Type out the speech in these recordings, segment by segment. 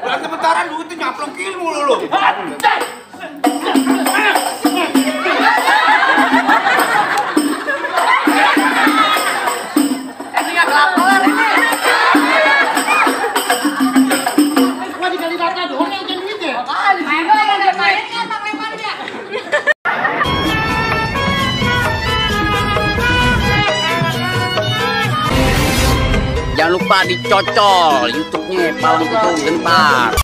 Berarti bentaran duitnya nyaplongin mulu lu. Ini nggak kelar ini. Gua dikali data doang yang jadi duitnya. Jangan lupa dicocol YouTube-nya Palang Pintu bentar.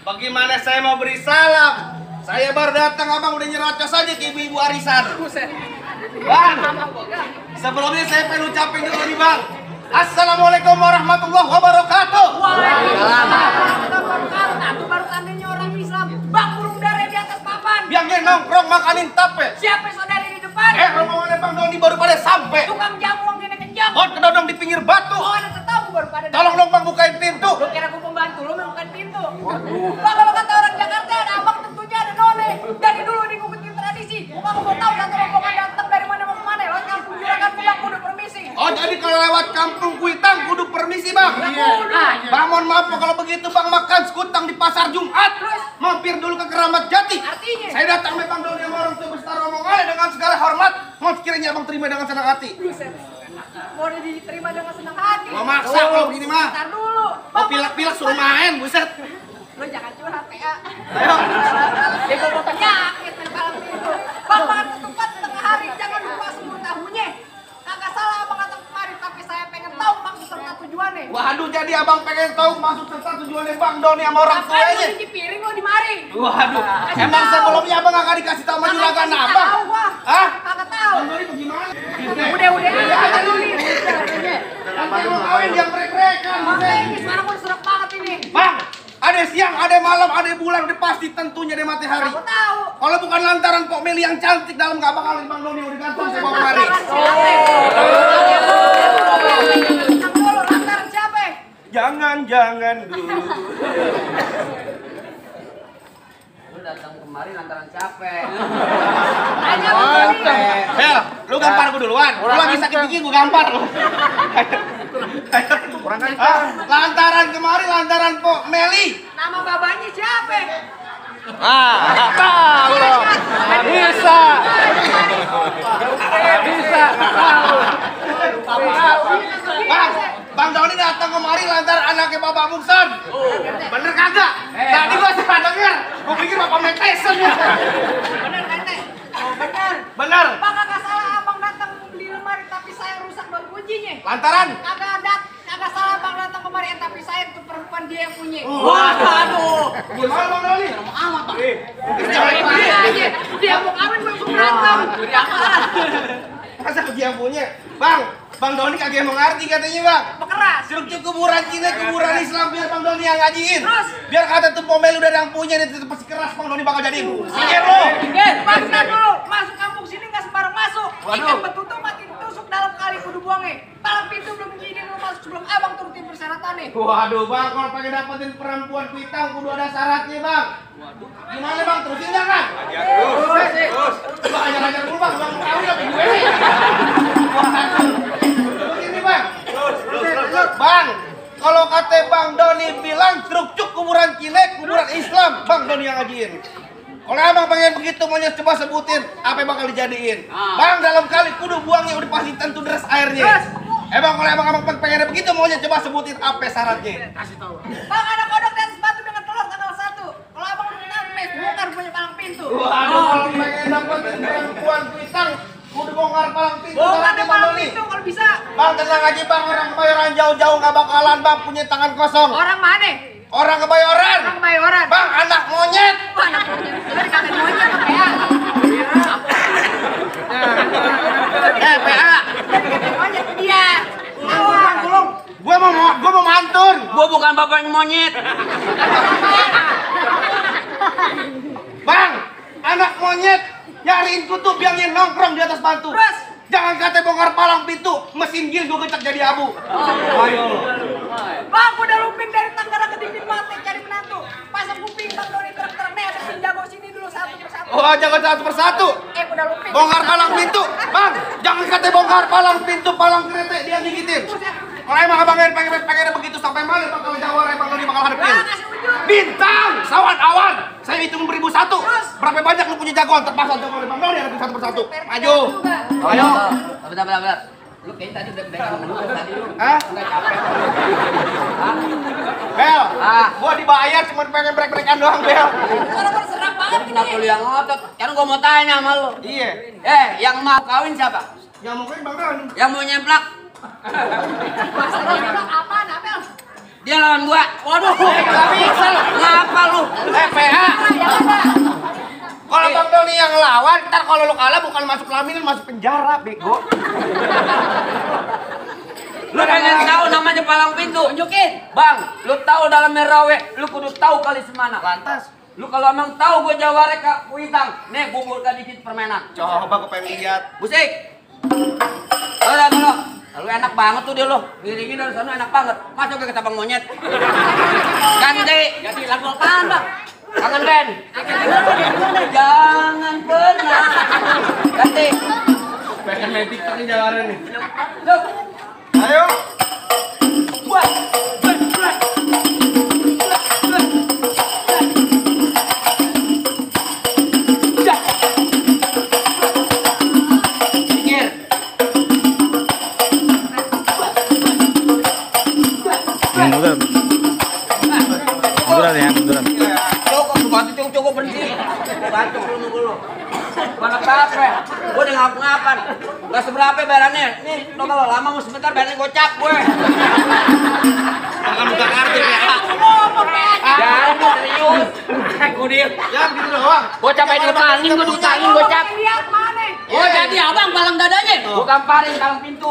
Bagaimana saya mau beri salam? Saya baru datang, abang udah nyerocos aja ke ibu-ibu arisan. Bang, sebelumnya saya pengen ucapin dulu nih bang. Assalamualaikum warahmatullahi wabarakatuh. Aku baru tandanya orang Islam. Bang, burung dara di atas papan. Biangnya nongkrong makanin tape. Siapa saudari di depan? Rombongannya bang Doni baru pada sampai. Tukang jamu yang kena kejam. Hot kedodong di pinggir batu. Oh, ada tetamu baru pada datang. Tolong dong bang bukain pintu. Lu kira gua pembantu, lu bukan pintu. Bang, kalau kata orang Jakarta ada abang tentunya ada none. Dari dulu ngikutin tradisi. Gua mau tahu satu rombongan datang dari mana mau kemana. Lewat kampung juragan bang, kudu permisi. Oh jadi kalau lewat kampung Kuitang kudu permisi bang. Bang mohon maaf kalau begitu bang makan sekutang di pasar Jumat. Mampir dulu ke Keramat Jati. Artinya? Saya datang memang Doni sama orang tua besar rombongan dengan segala hormat. Mau sekiranya abang terima dengan senang hati. Mau diterima dengan senang hati. Mau maksa kalau begini mah. Ntar dulu. Mau pilek-pilek suruh main, buset. Lu jangan curhat ya. Ayo. Ya gua mau penyakit main Palang Pintu. Bang, makan ketupat setengah hari, jangan lupa semur tahunya. Kagak salah abang datang kemari, tapi saya pengen tahu maksud serta tujuannya. Waduh jadi abang pengen tahu maksud serta tujuannya bang Doni sama orang Ngapain lu tuanya. cuci piring lu di mari? Waduh, Kasih emang tahu. sebelumnya abang gak dikasih tahu sama juragan Kagak abang? tahu gua. Hah? Kagak tahu. Bang Doni bagaimana? Udah kagak dulu nih. Nanti mau kawin yang rek-rekan. Makanya sekarang gua serak banget ini. Bang, ada siang, ada malam, ada bulan, udah pasti tentunya ada matahari. Aku tahu. Kalau bukan lantaran Pok Meli yang cantik dalam gak bakalan Bang Doni udah gantung saya bawa kemari. Tenang dulu, lantaran siapa? Jangan dulu. Lu datang kemari lantaran capek. Tanya lu nih. Bel, lu gampar gue duluan. Lu lagi sakit gigi gue gampar lu. Kurang kan? Lantaran kemari, lantaran Pok Meli. Nama babanya siapa? Nggak tahu loh. Nggak bisa. Nggak bisa. Bang Doni datang kemari lantaran anaknya Bapak Mukson. Bener kagak? Tadi gua salah denger. Gua pikir Bapak Mike Tyson ya. Bener kan, Teh? Oh, bener. Bener. Bang, kagak salah abang datang beli lemari tapi saya rusak ban kuncinya. Lantaran? Kagak salah abang datang kemari tapi saya itu perempuan dia yang punya. Waduh. Gimana Bang Doni? Amat Bang. Dia aja. Dia mau kawin belum berantem. Masa dia yang punya? Bang Doni kagak mau ngerti katanya bang. Bekeras. Struktur kuburan Cina, kuburan Islam biar Bang Doni yang ngajiin. Terus? Biar kata tuh Pomel udah ada yang punya nih tetep pasti keras Bang Doni bakal jadiin. Sikir lo. Bang, bentar dulu. Masuk kampung sini nggak sembarang masuk. Waduh. Ikan betutu mati ditusuk dalam kali kudu buangnya. Palang Pintu belum izinin lu masuk sebelum abang turutin persyaratannya. Waduh bang, kalau pengen dapetin perempuan Kuitang kudu ada syaratnya bang. Waduh. Gimana bang? Terusin nggak kan? Terus. Bang ajar-ajar dulu bang, bang tahu ya gue nih. Begini bang. Terus. Bang, kalau kata Bang Doni bilang struktur kuburan Cina, kuburan Islam, Bang Doni yang ngajiin. Kalau abang pengen begitu maunya coba sebutin apa yang bakal dijadiin. Bang dalam kali kudu buangnya udah pasti tentu deras airnya. Bang kalau abang pengen begitu maunya coba sebutin apa syaratnya. Kasih tahu. Bang, ada kodok dan sepatu dengan telur tanggal 1. Kalau abang udah nyampe, bongkar punya Palang Pintu. Waduh kalau pengen dapetin perempuan Kuitang kudu bongkar Palang Pintu. Bongkar Bang Palang Doni. Pintu kalau bisa. Bang tenang aja bang, orang Kebayoran jauh-jauh gak bakalan bang punya tangan kosong. Orang mana? Orang Kebayoran. Orang Kebayoran. Bang anak monyet. Wah, anak monyet. Jadi kagak monyet apa ya? PA. Monyet dia. Gua mau mantun. Gua bukan bapaknya monyet. Bang, anak monyet nyariin kutub yang nongkrong di atas batu. Terus? Jangan kata bongkar palang pintu, mesin gil gua gecek jadi abu. Ayo. Bang, udah lumping dari Tangerang ke Dinding Mate cari menantu. Pasang kuping Bang Doni terang-terang nih, ada tim jago sini dulu satu persatu. Oh, jangan satu persatu. Udah lumping. Bongkar palang pintu. Bang, jangan kata bongkar palang pintu, palang kereta dia gigitin. Kalau emang abang pengen begitu sampai mana bakal jawara Bang Doni bakal hadapin. Bang, kasih ujung. Bintang, sawan awan. Saya hitung 1001. Berapa banyak lu punya jagoan terpasang jagoan Bang Doni hadapin satu persatu. Maju. Ayo. Bentar. Lu kayaknya tadi udah pegang dulu tadi lu. Hah? Enggak capek. Bel, gua dibayar cuma pengen break-breakan doang, Bel. Kalau berserang banget Kenapa lu yang ngotot? Kan gua mau tanya sama lu. Iya. Yang mau kawin siapa? Yang mau main Bang Doni. Yang mau nyemplak? Masalah bilang apaan, Abel? Dia lawan gua. Waduh, enggak bisa lu. Ngapa lu? PA. Yang ada. Kalau Bang Doni yang lawan, ntar kalau lu kalah bukan masuk laminan, masuk penjara, bego. Lu pengen tahu namanya palang pintu? Tunjukin. Bang, lu tahu dalam merawe, lu kudu tahu kali semana. Lantas. Lu kalau emang tahu gua jaware ka kuitang, nih bubulkan dikit permainan. Coba gua pengen lihat. Musik. Kalau lu enak banget tuh dia lu. Giringin dari sana enak banget. Masuk ke ketabang monyet. Ganti. Jadi lagu apaan, Bang? Kangen Ben. Jangan pernah. Ganti. Pengen main TikTok nih jawaran nih. Yuk. Ayo. Buat. Pikir. Munduran ya, munduran. Cukup berhenti. Bacok lu nunggu lu. Mana apa? Gua udah ngap-ngapan. Gak seberapa bayarannya. Nih, lo kalau lama mau sebentar bayarannya gocap gue. Jangan buka kartu PA. Jangan gue serius. Aku dia. Ya gitu doang. Gocap aja diutangin, gue diutangin gocap. Lihat mana? Oh jadi abang palang dadanya? Bukan paling, palang pintu.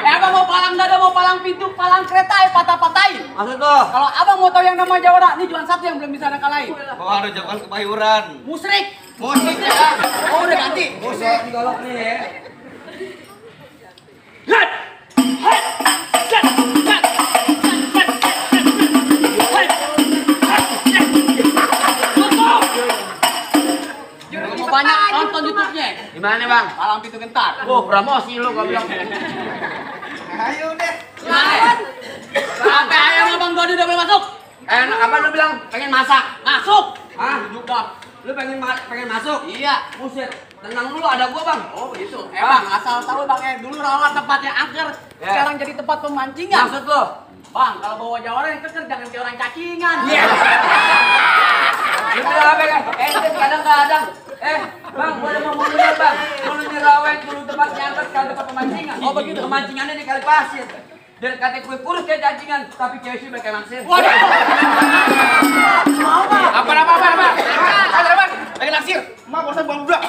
Abang mau palang dada, mau palang pintu, palang kereta, patah-patahin. Maksud lo? Kalau abang mau tahu yang nama Jawara, ini cuma satu yang belum bisa ada kalahin. Kok ada jawaban kebayuran? Musrik. Musik ya. Oh, udah ganti. Musik. Golok nih ya. Mau banyak nonton YouTube-nya. Gimana bang? Palang pintu gentar. Oh promosi lo gak bilang. Ayo deh. Lawan. Sampai ayam abang Doni udah boleh masuk. Apa lu bilang pengen masak? Masuk. Hah? Lu pengen masuk? Iya. Buset, tenang dulu ada gua bang. Oh begitu. Bang, asal tahu bang, dulu rawa tempatnya angker, Ya. sekarang jadi tempat pemancingan. Maksud lo? Bang, kalau bawa jawara yang keker jangan kayak orang cacingan. Iya. Lu bilang apa kan? Ente kadang-kadang. Bang, gua ada mau ngomongnya bang. Dulu di Rawen, dulu tempat nyangkut, sekarang tempat pemancingan. Oh begitu. Pemancingannya di kali pasir. Dan kata kue kurus kayak cacingan, tapi cewek sih pakai maksir. Waduh. Mau bang? Apa? Lagi naksir. Mak bosan bang udah.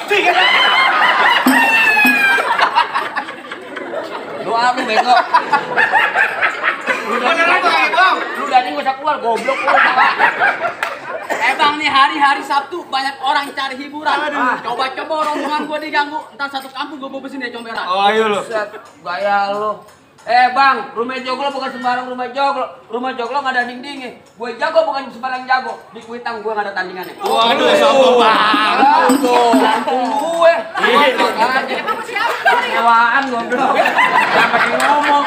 Doa lu bego. Beneran tuh bang. Lu dari gak usah keluar, goblok lu pak. Bang nih hari-hari Sabtu banyak orang cari hiburan. Coba-coba rombongan gua diganggu, entar satu kampung gua bobesin dia comberan. Oh ayo lu. Buset, gaya lu. Bang, rumah joglo bukan sembarang rumah joglo. Rumah joglo nggak ada dindingnya. Gue jago bukan sembarang jago. Di Kuitang gue nggak ada tandingannya. Waduh, sombong banget. Kampung gue. Emang siapa nih? Kewaan goblok. Kenapa sih ngomong?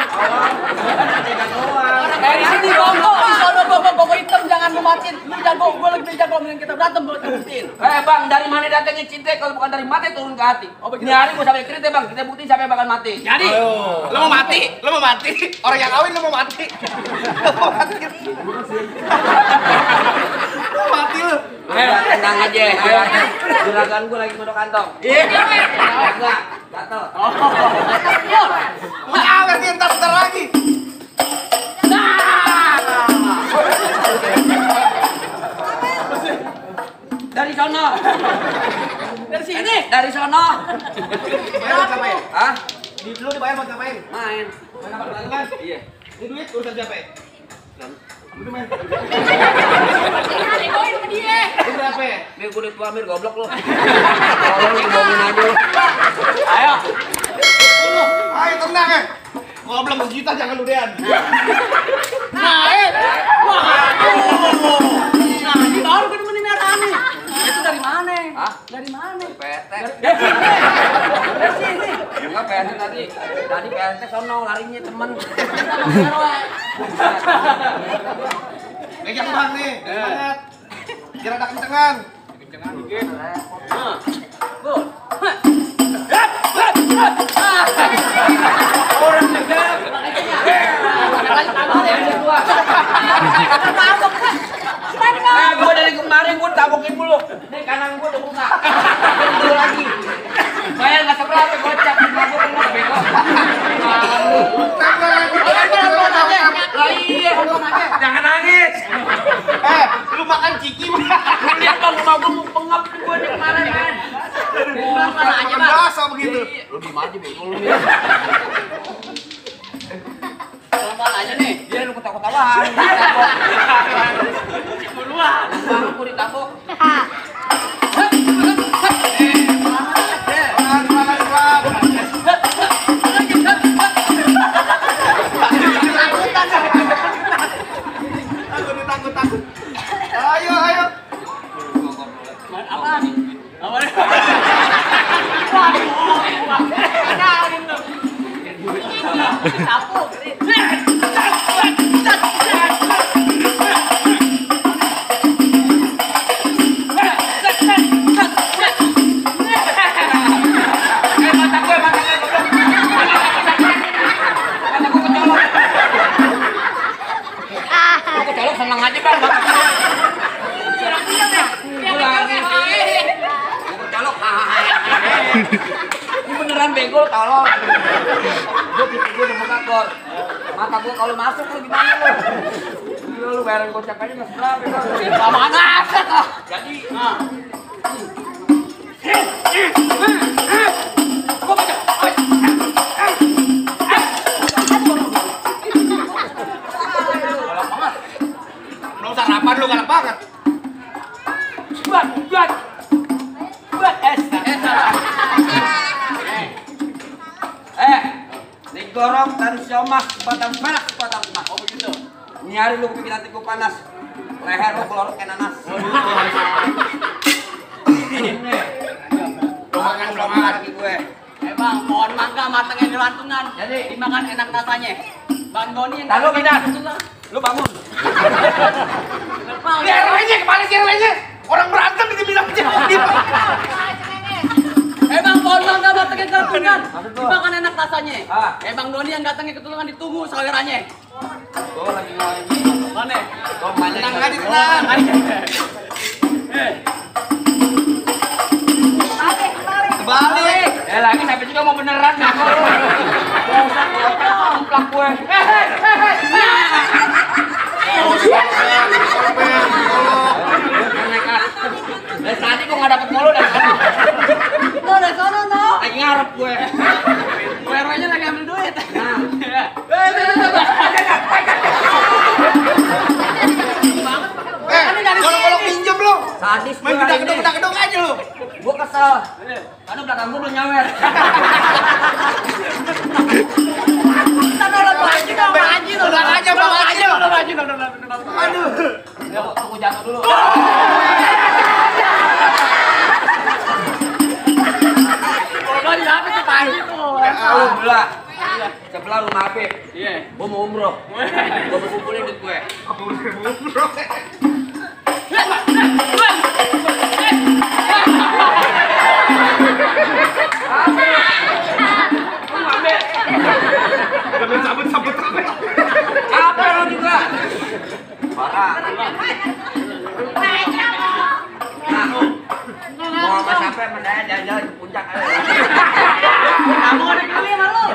Dari sini bongko, di sono bongko hitam jangan lu matiin. Lu jago, gua lebih jago mending kita berantem buat buktiin. Bang, dari mana datangnya cinta kalau bukan dari mati turun ke hati. Ini hari gue sampai kritik bang, kita buktiin siapa yang bakal mati. Jadi, Lo mau mati? Orang yang kawin lo mau mati? Mati lu. Ayo, tenang aja. Ayo, juragan gue lagi mau kantong. Iya. Enggak, gatel. Jangan sih ntar lagi. Dari sono. dari sini. dari sono. Bayar buat ngapain? Hah? Lu dibayar buat ngapain? Main. Main apa? Kan? Iya. Ini duit urusan siapa ya? Udah main. Egois sama dia. Lu berapa ya? Mir kulit tua Mir goblok lu. Tolong lu ngomongin aja lu. Ayo. Ayo tenang ya. Kalau belum sejuta jangan ludean. Naik. Waduh. Nah, ini baru bener-bener merah nih. Itu dari mana? Hah? Dari mana? PT. Enggak PT tadi. Tadi PT sono larinya temen. Megang bang nih. Semangat. Biar ada kencengan. Orang tegak. Gue dari kemarin gue tabokin mulu. Nih kanan gue udah buka. Dulu lagi. Bayar nggak seberapa gocap. Tabok lu bego. Iya. Jangan nangis. Lu makan ciki mah. Lu lihat bang, mau gue mau pengap gue nih kemarin kan. Makan basah begitu. Lu diem aja bego lu nih. Pelan aja nih. Dia lu ketawa-ketawa. Buruan. Bang, aku ditabok. Takut. Ayo, ayo. Senang aja bang, ini beneran bego, tolong. Gue pikir gue udah megakor. Mata gue kalau masuk lu gimana lu? Gila lu bayaran gocap aja nggak seberapa bang. Lamaan aset lah. Jadi, gue baca. Nggak usah rapat lu galak banget. Buat Esa. Digorong dari siomas batang perak batang emas. Oh begitu. Nyari lu bikin hati gua panas. Leher lu pelorot kayak nanas. Ini. Lu makan belum makan lagi gue. Bang, mohon mangga matangnya gelantungan. Jadi Dimakan enak rasanya. Bang Doni yang Lalu pindah. Lu bangun. Lihat lainnya, kepala si lainnya. Orang berantem ini bilang Bang, mohon mangga matangnya gelantungan. Dimakan enak rasanya. Ah. Bang Doni yang datangnya ketulungan ditunggu sawerannya. Tuh lagi ngalahin. Mana? Gua banyak. tenang aja, tenang. Kebalik. Lagi sampai juga mau beneran nih. Mau usah komplak gue. Dari tadi gue nggak dapet mulu dari sana. No, dari sono no. Lagi ngarep gue. WR-nya lagi ambil duit. Kalau pinjam lu. Sadis gue Main hari ini. gedang-gedang aja lu. Gue kesel. Karena belakang gue belum nyawer. Udah aja, bawa aja. Aduh. Ya kok tunggu jatuh dulu. Alhamdulillah. Sebelah rumah Habib. Iya. Gue mau umroh. Gue mau kumpulin duit gue. Sabut. Apa lo juga? Parah. Nah, mau apa sampai mendaya jalan-jalan ke puncak aja. Kamu ada kali sama lu.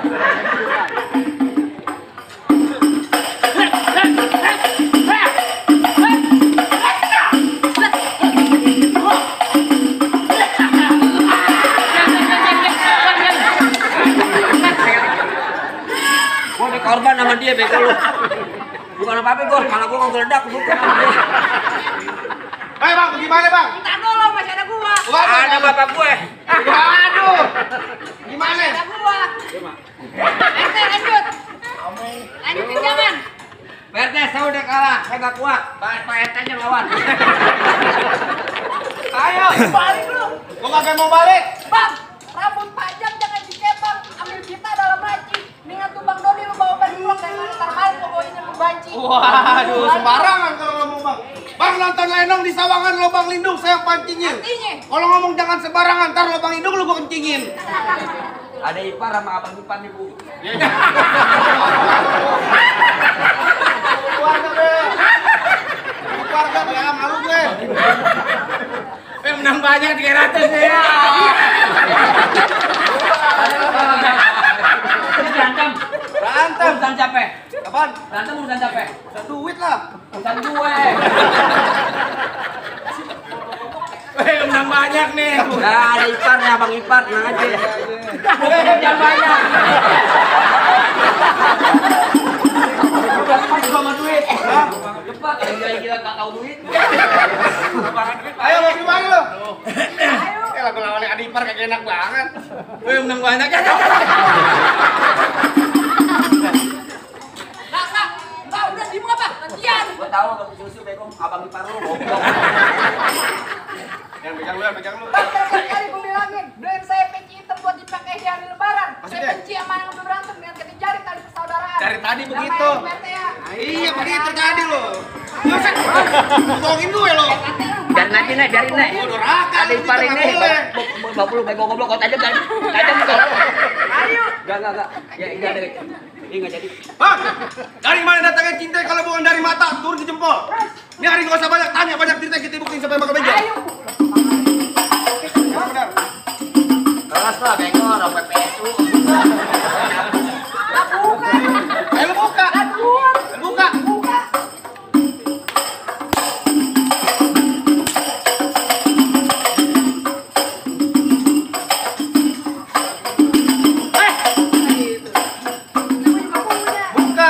korban sama dia bego lu. Bukan apa-apa gua, malah gua ngeledak bukan sama dia. Ayo bang, gimana bang? Minta tolong masih ada gua. Ada bapak gue. Waduh, gimana? Masih ada gua. RT lanjut. Lanjutin jangan. PRT saya udah kalah, saya gak kuat. Pak RT aja lawan. Ayo, Balik lu. gua kagak mau balik. Bang, rambut panjang jangan dikepang. Ambil kita dalam laci. Mendingan tuh Bang Doni lu bawa balik pulang dari mana balik pokoknya lu banci. Waduh, sembarangan kalau ngomong bang. Bang nonton lenong di Sawangan lubang lindung saya pancingin. Artinya? Kalau ngomong jangan sembarangan, ntar lubang lindung lu gua kencingin. Ada ipar sama abang ipar nih bu. Keluarga deh. Keluarga ya, malu gue. Menang banyak 300 ya. Ini berantem. Berantem. Urusan capek. Kapan? Berantem urusan capek. Duit lah. Urusan gue. Menang banyak nih. Nah, ada ipar nih abang ipar, tenang aja. Jangan banyak. Udah sama duit. Cepat, kita tak tahu duit. Ayo mau gimana lo? Ayo. Lagu lawannya Adipar kayak enak banget. Menang banyak ya. Nah, udah diem apa? Gantian. Gua tahu abang susu bego abang ipar lu. Yang pegang lu, yang pegang lu. Bang, berkali-kali gue bilangin, beliin saya peci hitam buat dipakai di hari lebaran. Maksudnya? Saya benci sama yang udah berantem dengan kita jari tali persaudaraan. Dari tadi Nama begitu. yang PRT ya. Iya begitu tadi lo. Yusek, bohongin gue lo. Biarin aja nih, biarin nih. Oh, durhaka. Ada ipar ini. Bapak lu bego goblok kau tajam kan? Tajam kau. Ayo. Enggak. Ya enggak ada. Ini enggak jadi. Bang, dari mana datangnya cinta kalau bukan dari mata, turun ke jempol. Ini hari gak usah banyak tanya, banyak cerita kita buktiin sampai pakai meja. Ayo. Benar. Keras lah bego orang PPSU. Bukan. Ayo lu buka. Aduh. Lu buka. Buka. Buka.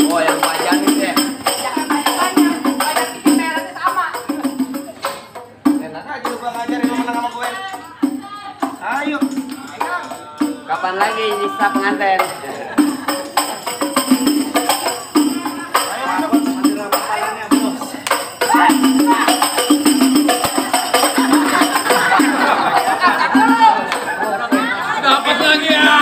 Oh, yang panjang nih deh. Jangan banyak-banyak. Banyak bikin merahnya sama. Enak aja lu bang ngajarin lu menang sama gue. Ayo. Kapan lagi bisa pengantin? Dapat lagi ya.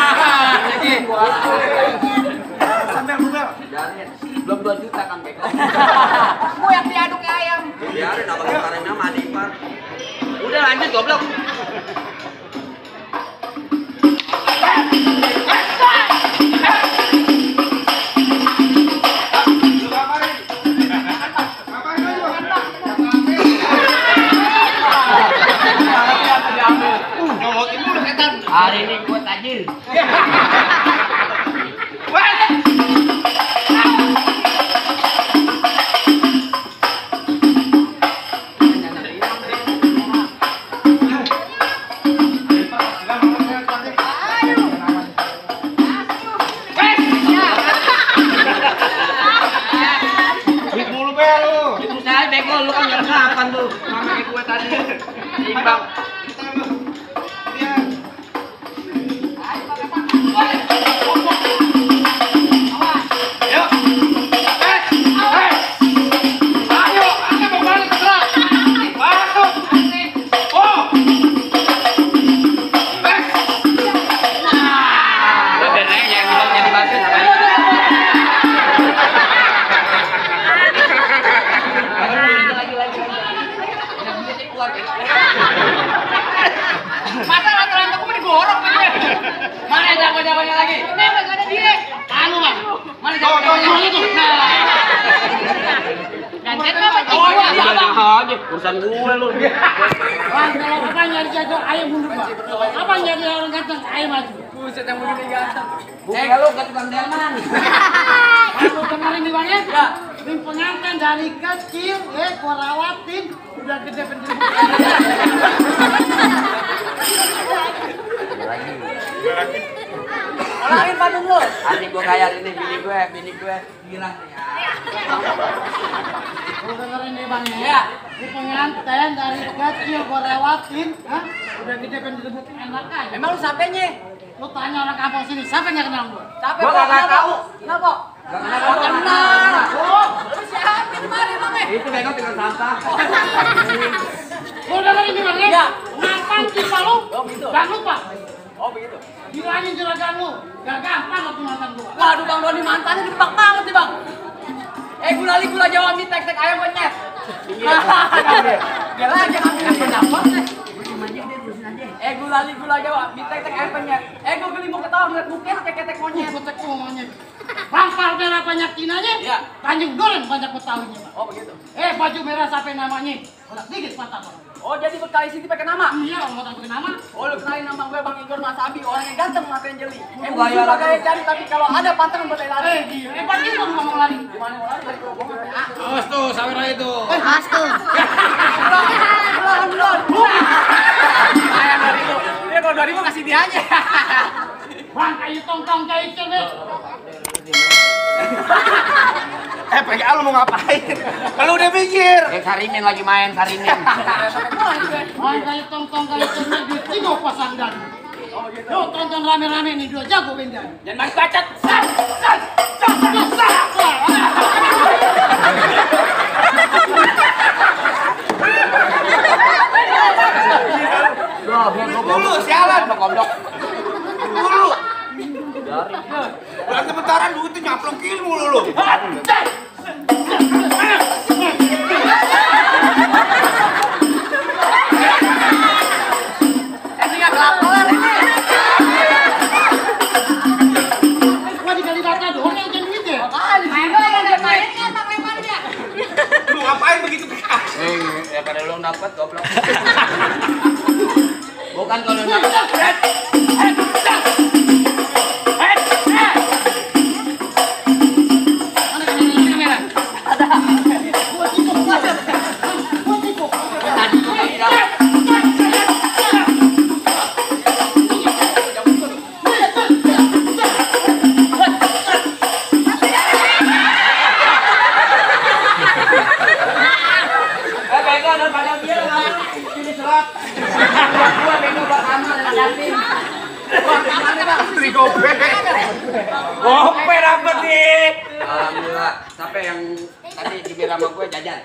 Sambil buka. Biarin. Belum 2 juta kan bego. Gue yang diaduk kayak ayam. Biarin abang iparnya sama adik ipar. Udah lanjut goblok. Lu ngapain? Ngapain lu? Nyolotin dulu setan. Hari ini gue tajir. Duit mulu be lu. Itu saya bego lu kan enggak kapan tuh. Sama kayak gue tadi. Imbang. Iya. Yuk. Ayo, aku mau balik ke sana. Masuk. Oh. Lu biar aja yang bilang jadi batu namanya. Lagi. Yang bisa keluar. Masa rata-rata gue digorok kan ya? Mana jago-jagonya lagi? Ini nggak ada direk. Anu bang. Mana Tuh, jago-jagonya? tuh, tuh. Gantian apa? Oh iya aja. Urusan gue lu. Bang, kalau abang nyari jago, ayo mundur bang. Abang nyari orang ganteng, ayo maju. Buset yang begini ganteng. Kalau ke tukang delman. Kalau kemarin nih bang ya, tim pengantin dari kecil, gua rawatin, udah gede pendidikan. Nanti gue kayak ini bini gue bilang ya. Lu dengerin nih bang ya. Di pengantin dari kecil gue lewatin, hah? Udah gede pengen direbut enak aja. Emang lu siapanya? Lu tanya orang kampung sini, siapa yang kenal gue? Siapa? Gua kagak tahu. Kenapa? Gak kenal. Lu siapa kemarin bang? Itu bego tinggal sampah. Lu dengerin nih bang ya. Iya. Ngapain kita lu? Oh, gitu. Gak lupa. Oh begitu. Bilangin juragan lu, gak gampang lu mantan gua. Waduh bang Doni mantannya gedebak banget nih bang. Gulali gula Jawa mie tek-tek ayam penyet. Gila aja ngambil pendapat deh. Gulali gula Jawa mie tek-tek ayam penyet. Gue geli mau ketawa ngeliat mukanya tek-tek monyet. Ketek monyet. Pangkal merah banyak kinanya, Iya. Tanjung Duren banyak betawinya. Bang. Oh begitu. Baju merah siapa namanya? Udah dikit patah bang. Oh jadi berkali sini pakai nama. Iya, orang mau pakai nama. Oh lu kenalin nama gue Bang Igor Mas Abi, orang yang ganteng mata yang jeli. Gaya Gaya lagi. gaya jari tapi kalau ada pantangan buat lari. Gila, hebat itu lu ngomong lari. Gimana mau lari dari kerobong sampai A. Awas tuh, sawer itu. Belum. Ayam dari itu. Dia kalau 2000 kasih dia aja. Bang, kayu tongkong kayu cerdik. PGA lu mau ngapain? Kalau udah mikir. Sarimin lagi main Sarimin. Bang, kayu tongkong kayu cerdik di Timo pasang dan. Yuk tonton rame-rame nih, dua jago bendan. Jangan main bacot. Dulu sialan. Gondok. Dulu. Berarti bentaran dulu itu nyaplok mulu lu. Ini nggak kelaparan ini. Gua dikali data doang yang jadi duit ya. Lu ngapain begitu? Ya pada lu dapat goblok. Bukan kalau dapat. Mana kamera merah? Ada. Gua tikuk. Gua tikuk. Tadi tuh tidak. Bego daripada dia ini serat. Gua bego buat amal dan Davin. Gope dapet nih. Alhamdulillah. Siapa yang tadi dibilang sama gue jajan?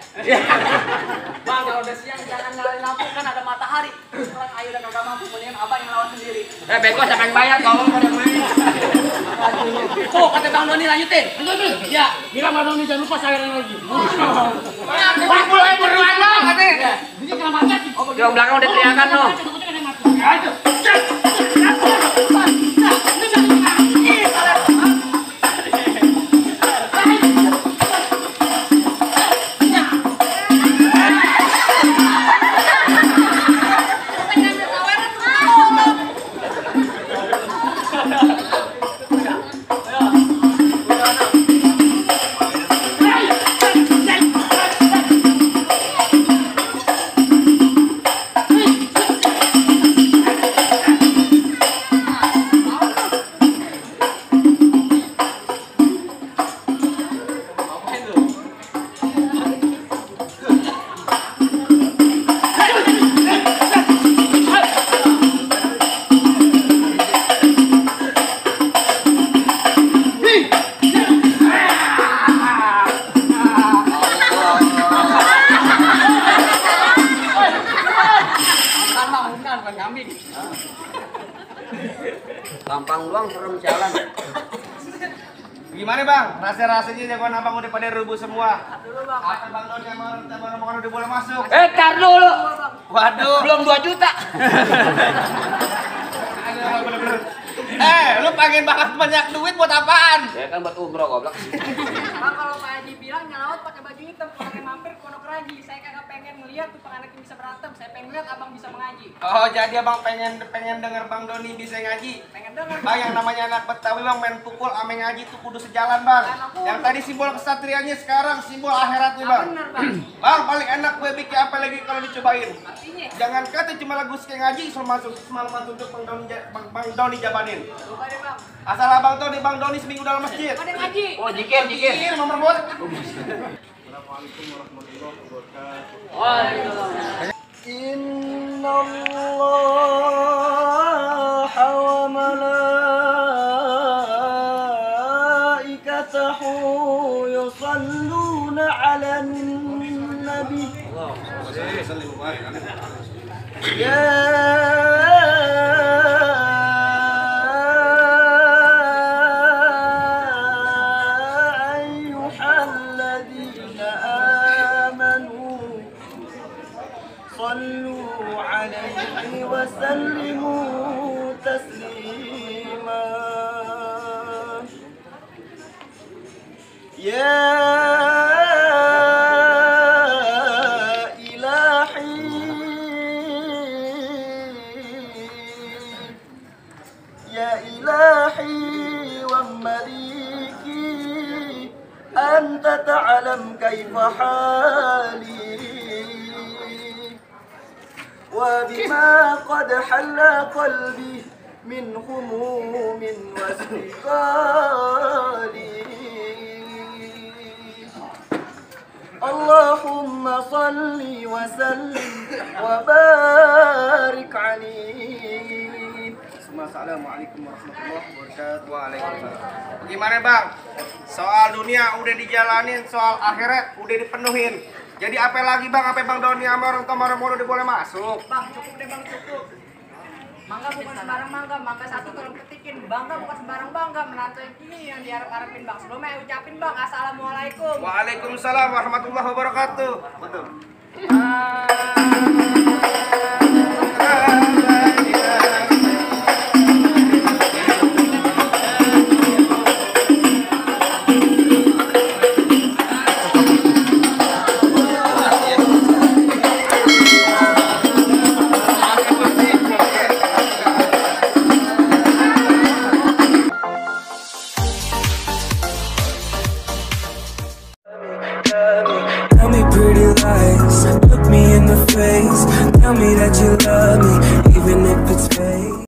Bang, kalau udah siang jangan nyalain lampu kan ada matahari. Sekarang ayo dan kagak mampu mendingan abang yang lawan sendiri. Bego siapa yang bayar kalau pada main? Tuh kata Bang Doni lanjutin. Ya, bilang Bang Doni jangan lupa sayuran lagi. Bang mulai beruan dong katanya. Ini kena mati. Di belakang udah teriakan no. Bukan kambing. Tampang doang serem jalan. Gimana bang? Rasanya jagoan abang udah pada rubuh semua. Dulu bang. Apa bang Doni sama orang udah boleh masuk? Tar dulu. Waduh. Belum 2 juta. Aduh, bener-bener. Lu pengen banget banyak duit buat apaan? Ya kan buat umroh goblok. Bang kalau Pak Haji bilang nyelawat pakai baju hitam, pakai mampir ke Pondok Raji. Saya kagak pengen ngeliat tuh anak yang bisa berantem. Saya pengen lihat abang bisa mengaji. Oh jadi abang pengen denger bang Doni bisa ngaji. Pengen denger. Bang yang namanya anak Betawi bang main pukul ame ngaji tuh kudu sejalan bang. Yang tadi simbol kesatrianya sekarang simbol akhiratnya bang. Bener bang. Bang paling enak gue bikin apa lagi kalau dicobain? Artinya. Jangan kata cuma lagu sekali ngaji semalam masuk untuk bang Doni jabanin. ngajiin? Lupa deh bang. Asal abang tuh di Bang Doni seminggu dalam masjid. Ada yang ngaji. Oh, jikir. Ini nomor buat. Waalaikumsalam. Inna Allah wa malaikatahu yusalluna ala nabi ya ayyuhalladzina amanu صلوا عليه وسلموا تسليما يا إلهي يا إلهي ومليكي أنت تعلم كيف حالي وبما قد حل قلبي من هموم واستقال اللهم صل وسلم وبارك عليه. Assalamualaikum warahmatullahi wabarakatuh. Waalaikumsalam. Gimana bang? Soal dunia udah dijalanin, soal akhirat udah dipenuhin. Jadi apa lagi bang? Apa bang Doni sama orang tua orang udah boleh masuk? Bang cukup deh bang cukup. Mangga bukan sembarang mangga, mangga satu tolong petikin. Bangga bukan sembarang bangga, menantu yang ini yang diharap-harapin bang. Sebelumnya ucapin bang, assalamualaikum. Waalaikumsalam warahmatullahi wabarakatuh. Betul.